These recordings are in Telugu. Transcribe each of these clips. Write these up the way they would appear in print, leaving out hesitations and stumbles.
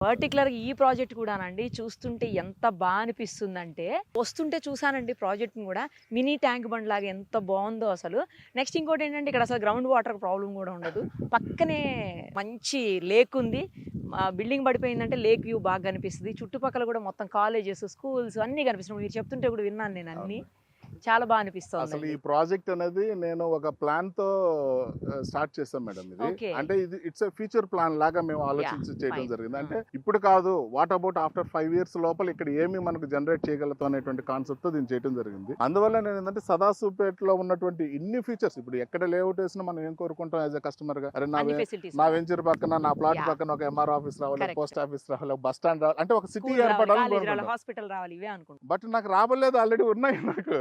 పర్టిక్యులర్‌గా ఈ ప్రాజెక్ట్ కూడానండి చూస్తుంటే ఎంత బా అనిపిస్తుందంటే, వస్తుంటే చూసానండి ప్రాజెక్ట్‌ని గూడా. మినీ ట్యాంక్ బండ్ లాగా ఎంత బావుందో అసలు. నెక్స్ట్ ఇంకోటేంటంటే ఇక్కడ అసలు గ్రౌండ్ వాటర్ ప్రాబ్లమ్ గూడా ఉండదు. పక్కనే మంచి లేక్ ఉంది. బిల్డింగ్ పడిపోయిందంటే లేక్ వ్యూ బాగా కనిపిస్తది. చుట్టుపక్కల గూడా మొత్తం కాలేజెస్, స్కూల్స్ అన్నీ కనిపిస్తున్నాయి. మీరు చెప్తుంటే కూడా విన్నాను నేను అన్నీ. అవును. చాలా బా అసలు ఈ అనిపిస్తోందండి. ప్రాజెక్ట్ అనేది నేను ఒక ప్లాన్‌తో స్టార్ట్ చేశాం మేడం ఇది. ఓకే. అంటే ఇది ఇట్స్ ఎ ఫ్యూచర్ ప్లాన్ లాగా మేము యాహ్! ఆలోచించి చేయడం ఫైన్. జరిగింది. ఆ! అంటే ఇప్పుడు కాదు, వాట్ అబౌట్ ఆఫ్టర్ 5 ఇయర్స్ లోపల ఇక్కడ ఏమి మనకు జనరేట్ చేయగలుగుతాం అనేటువంటి కాన్సెప్ట్‌తో దీన్ని చేయడం జరిగింది. అందువల్ల నేను ఏంటంటే సదాశివపేటలో ఉన్నటువంటి ఇన్ని ఫీచర్స్ ఇప్పుడు ఎక్కడ లేఅవుట్ వేసినా మనం ఏం కోరుకుంటాం యాస్ ఎ కస్టమర్‌గా, అరే అన్ని ఫెసిలిటీస్ నా ఉండాలి. వెంచర్ పక్కన నా ప్లాట్ యాహ్! పక్కన ఒక ఎంఆర్ ఆఫీస్ రావాలి, కరెక్ట్. పోస్ట్ ఆఫీస్ రావాలి, బస్ స్టాండ్ రావాలి, అంటే ఒక సిటీ స్కూల్ రావాలి, ఏర్పడాలని కాలేజ్ రావాలి, కోరుకుంటాం. హాస్పిటల్ రావాలి ఇవే అనుకుంటాం. బట్ నాకు రాబోలేదు, ఆల్రెడీ ఉన్నాయి నాకు.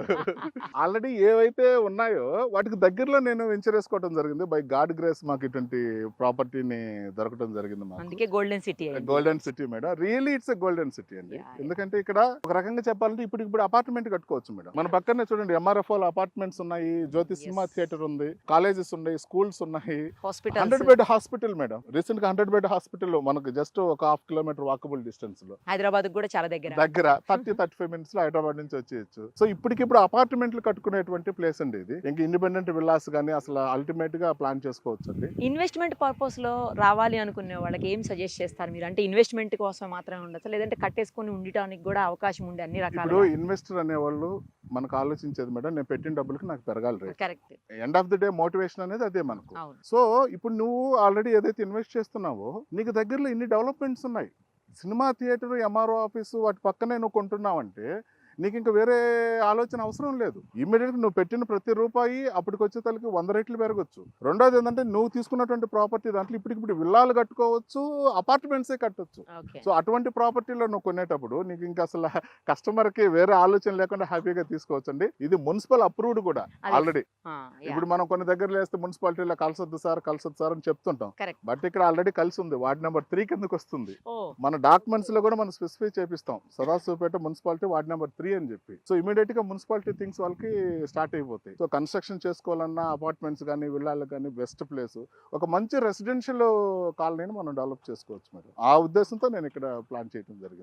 ఆల్రెడీ ఏవైతే ఉన్నాయో వాటికి దగ్గరలో నేను వెంచర్ వేసుకోవడం జరిగింది. బై గాడ్ గ్రేస్ మాకు ఇటువంటి ప్రాపర్టీని దొరకడం జరిగింది మాకు. అందుకే గోల్డెన్ సిటీ అయింది. Golden city madam, really it's a golden city అండి. Yeah, yeah. ఎందుకంటే ఇక్కడ ఒక రకంగా చెప్పాలంటే ఇప్పుడు అపార్ట్మెంట్ కట్టుకోవచ్చు మేడం. మన పక్కనే చూడండి ఎంఆర్ఎఫ్ఓ అపార్ట్మెంట్స్ ఉన్నాయి, జ్యోతి సినిమా Yes. థియేటర్ ఉంది, కాలేజెస్ ఉన్నాయి, స్కూల్స్ ఉన్నాయి, hospitals 100 bed hospital madam. Recent గా 100 బెడ్ హాస్పిటల్ మనకు జస్ట్ ఒక హాఫ్ కిలోమీటర్ వాకబుల్ డిస్టెన్స్ లో హైదరాబాద్ కూడా చాలా దగ్గర. 35 మినిట్స్ లో హైదరాబాద్ నుంచి వచ్చేయచ్చు. సో ఇప్పటికిప్పుడు అపార్ట్మెంట్లు కట్టుకునేటువంటి ప్లేస్ అండి ఇది. ఇంకా ఇండిపెండెంట్ విల్లాస్ కానీ అసలు అల్టిమేట్ గా ప్లాన్ చేసుకోవచ్చు అండి. ఇన్వెస్ట్మెంట్ పర్పస్ లో రావాలి అనుకునే వాళ్ళకి ఏం సజెస్ట్ చేస్తారు మీరు? అంటే ఇన్వెస్ట్మెంట్ కోసం మాత్రమే ఉండొచ్చా, లేదంటే కట్టేసుకొని ఉండటానికి కూడా అవకాశం ఉండే అన్ని ఇప్పుడు రకాలుగా? ఇన్వెస్టర్ అనేవాళ్ళు మనకు ఆలోచించేది మేడం, నేను పెట్టిన డబ్బులకి నాకు పెరగాలి rate. Correct. End of the day motivation అనేది అదే మనకు. అవును. సో ఇప్పుడు నువ్వు ఆల్రెడీ ఏదైతే ఇన్వెస్ట్ చేస్తున్నావో నీకు దగ్గరలో ఇన్ని డెవలప్మెంట్స్ ఉన్నాయి, సినిమా థియేటర్, ఎంఆర్ఓ ఆఫీసు, వాటి పక్కనే నువ్వు కొంటున్నావంటే నీకు ఇంకా వేరే ఆలోచన అవసరం లేదు. ఇమ్మీడియట్గా నువ్వు పెట్టిన ప్రతి రూపాయి అప్పటికి వచ్చే తలకి 100 రెట్లు పెరగచ్చు. రెండోది ఏంటంటే నువ్వు తీసుకున్నటువంటి ప్రాపర్టీ దాంట్లో ఇప్పటికిప్పుడు విల్లాలు కట్టుకోవచ్చు, అపార్ట్మెంట్సే కట్టొచ్చు. ఓకే. సో అటువంటి ప్రాపర్టీలో నువ్వు కొనేటప్పుడు నీకు ఇంకా అసలు కస్టమర్కి వేరే ఆలోచన లేకుండా హ్యాపీగా తీసుకోవచ్చు అండి. ఇది మున్సిపల్ అప్రూవ్డ్ కూడా అది- ఆల్రెడీ. ఇప్పుడు మనం కొన్ని దగ్గరలో వేస్తే మున్సిపాలిటీలో కలిసొద్దు సార్ అని చెప్తుంటాం. కరెక్ట్. బట్ ఇక్కడ ఆల్రెడీ కలిసి ఉంది, వార్డ్ నెంబర్ 3 కిందకి వస్తుంది. ఓ మన డాక్యుమెంట్స్ లో కూడా మనం స్పెసిఫై చేపిస్తాం సదాశివపేట మున్సిపాలిటీ వార్డ్ నెంబర్ 3 అని చెప్పి. సో ఇమీడియట్ గా మున్సిపాలిటీ థింగ్స్ వాళ్ళకి స్టార్ట్ అయిపోతాయి. సో కన్స్ట్రక్షన్ చేసుకోవాలన్నా అపార్ట్మెంట్స్ కానీ విల్లాలు కానీ బెస్ట్ ప్లేస్, ఒక మంచి రెసిడెన్షియల్ కాలనీని మనం డెవలప్ చేసుకోవచ్చు మేడం. ఆ ఉద్దేశంతో నేను ఇక్కడ ప్లాన్ చేయడం జరిగింది.